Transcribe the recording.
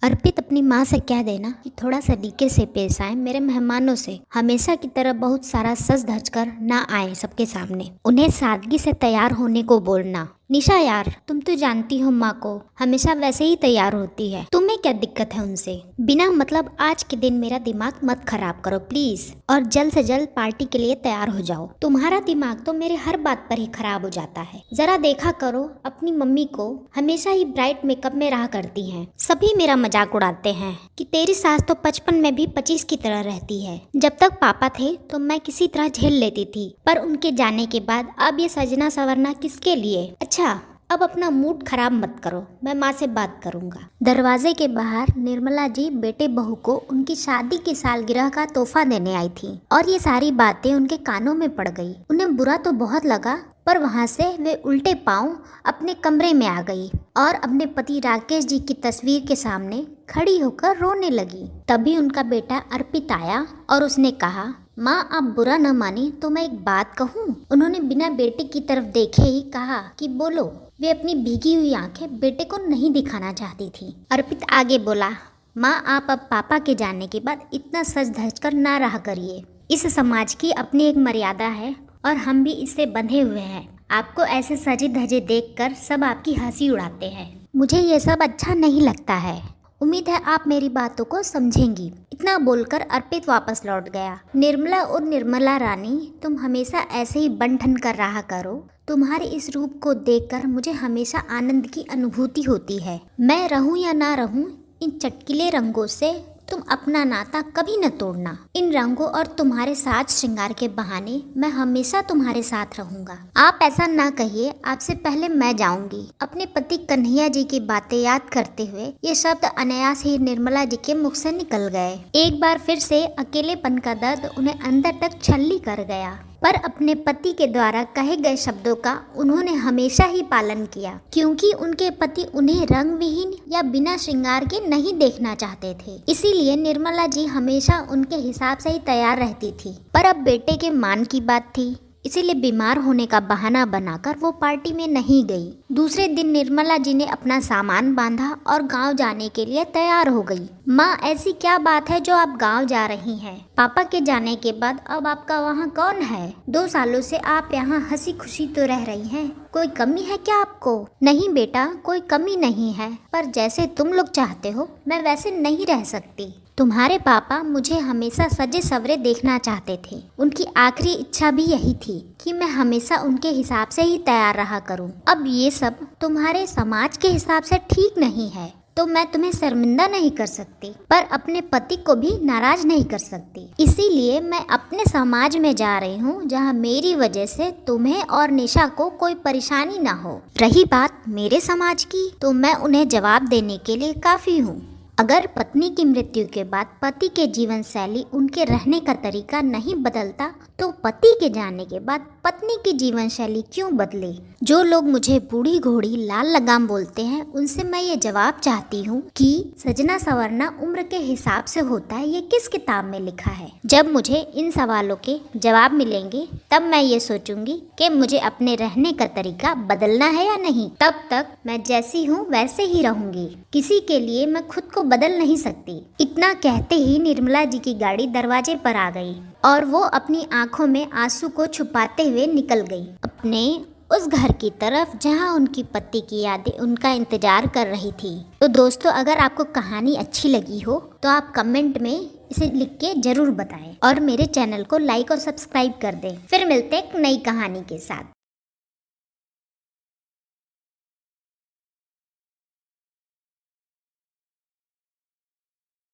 अर्पित अपनी माँ से कह देना कि थोड़ा सलीके से पेश आए, मेरे मेहमानों से हमेशा की तरह बहुत सारा सज धज कर ना आए सबके सामने। उन्हें सादगी से तैयार होने को बोलना। निशा यार, तुम तो जानती हो माँ को हमेशा वैसे ही तैयार होती है, तुम्हें क्या दिक्कत है उनसे? बिना मतलब आज के दिन मेरा दिमाग मत खराब करो प्लीज, और जल्द से जल्द पार्टी के लिए तैयार हो जाओ। तुम्हारा दिमाग तो मेरे हर बात पर ही खराब हो जाता है। जरा देखा करो अपनी मम्मी को, हमेशा ही ब्राइट मेकअप में रहा करती हैं। सभी मेरा मजाक उड़ाते हैं कि तेरी सास तो 55 में भी 25 की तरह रहती है। जब तक पापा थे तो मैं किसी तरह झेल लेती थी, पर उनके जाने के बाद अब ये सजना संवरना किसके लिए? अच्छा, अब अपना मूड खराब मत करो, मैं माँ से बात करूंगा। दरवाजे के बाहर निर्मला जी बेटे बहू को उनकी शादी की सालगिरह का तोहफा देने आई थी, और ये सारी बातें उनके कानों में पड़ गई। उन्हें बुरा तो बहुत लगा, पर वहाँ से वे उल्टे पांव अपने कमरे में आ गई और अपने पति राकेश जी की तस्वीर के सामने खड़ी होकर रोने लगी। तभी उनका बेटा अर्पित आया और उसने कहा, माँ आप बुरा न माने तो मैं एक बात कहूँ? उन्होंने बिना बेटे की तरफ देखे ही कहा कि बोलो। वे अपनी भीगी हुई आंखें बेटे को नहीं दिखाना चाहती थी। अर्पित आगे बोला, माँ आप अब पापा के जाने के बाद इतना सज धज कर ना रहा करिए। इस समाज की अपनी एक मर्यादा है और हम भी इससे बंधे हुए हैं। आपको ऐसे सजे धजे देखकर सब आपकी हंसी उड़ाते हैं। मुझे ये सब अच्छा नहीं लगता है। उम्मीद है आप मेरी बातों को समझेंगी। इतना बोलकर अर्पित वापस लौट गया। निर्मला और निर्मला रानी, तुम हमेशा ऐसे ही बन ठन कर रहा करो। तुम्हारे इस रूप को देखकर मुझे हमेशा आनंद की अनुभूति होती है। मैं रहूं या ना रहूं, इन चटकीले रंगों से तुम अपना नाता कभी न तोड़ना। इन रंगों और तुम्हारे साज श्रृंगार के बहाने मैं हमेशा तुम्हारे साथ रहूंगा। आप ऐसा ना कहिए, आपसे पहले मैं जाऊंगी। अपने पति कन्हैया जी की बातें याद करते हुए ये शब्द अनायास ही निर्मला जी के मुख से निकल गए। एक बार फिर से अकेलेपन का दर्द उन्हें अंदर तक छल्ली कर गया, पर अपने पति के द्वारा कहे गए शब्दों का उन्होंने हमेशा ही पालन किया, क्योंकि उनके पति उन्हें रंग विहीन या बिना श्रृंगार के नहीं देखना चाहते थे। इसीलिए निर्मला जी हमेशा उनके हिसाब से ही तैयार रहती थी। पर अब बेटे के मान की बात थी, इसीलिए बीमार होने का बहाना बनाकर वो पार्टी में नहीं गई। दूसरे दिन निर्मला जी ने अपना सामान बांधा और गांव जाने के लिए तैयार हो गई। माँ ऐसी क्या बात है जो आप गांव जा रही हैं? पापा के जाने के बाद अब आपका वहाँ कौन है? 2 सालों से आप यहाँ हंसी खुशी तो रह रही हैं, कोई कमी है क्या आपको? नहीं बेटा, कोई कमी नहीं है, पर जैसे तुम लोग चाहते हो मैं वैसे नहीं रह सकती। तुम्हारे पापा मुझे हमेशा सजे सवरे देखना चाहते थे। उनकी आखिरी इच्छा भी यही थी कि मैं हमेशा उनके हिसाब से ही तैयार रहा करूं। अब ये सब तुम्हारे समाज के हिसाब से ठीक नहीं है, तो मैं तुम्हें शर्मिंदा नहीं कर सकती, पर अपने पति को भी नाराज नहीं कर सकती। इसीलिए मैं अपने समाज में जा रही हूँ, जहाँ मेरी वजह से तुम्हें और निशा को कोई परेशानी ना हो। रही बात मेरे समाज की, तो मैं उन्हें जवाब देने के लिए काफी हूँ। अगर पत्नी की मृत्यु के बाद पति के जीवन शैली, उनके रहने का तरीका नहीं बदलता, तो पति के जाने के बाद पत्नी की जीवन शैली क्यों बदले? जो लोग मुझे बूढ़ी घोड़ी लाल लगाम बोलते हैं, उनसे मैं ये जवाब चाहती हूँ कि सजना संवरना उम्र के हिसाब से होता है, ये किस किताब में लिखा है? जब मुझे इन सवालों के जवाब मिलेंगे, तब मैं ये सोचूंगी कि मुझे अपने रहने का तरीका बदलना है या नहीं। तब तक मैं जैसी हूँ वैसे ही रहूंगी। किसी के लिए मैं खुद को बदल नहीं सकती। इतना कहते ही निर्मला जी की गाड़ी दरवाजे पर आ गई और वो अपनी आंखों में आंसू को छुपाते हुए निकल गई, अपने उस घर की तरफ जहां उनकी पति की यादें उनका इंतजार कर रही थी। तो दोस्तों, अगर आपको कहानी अच्छी लगी हो तो आप कमेंट में इसे लिख के जरूर बताएं और मेरे चैनल को लाइक और सब्सक्राइब कर दें। फिर मिलते हैं एक नई कहानी के साथ।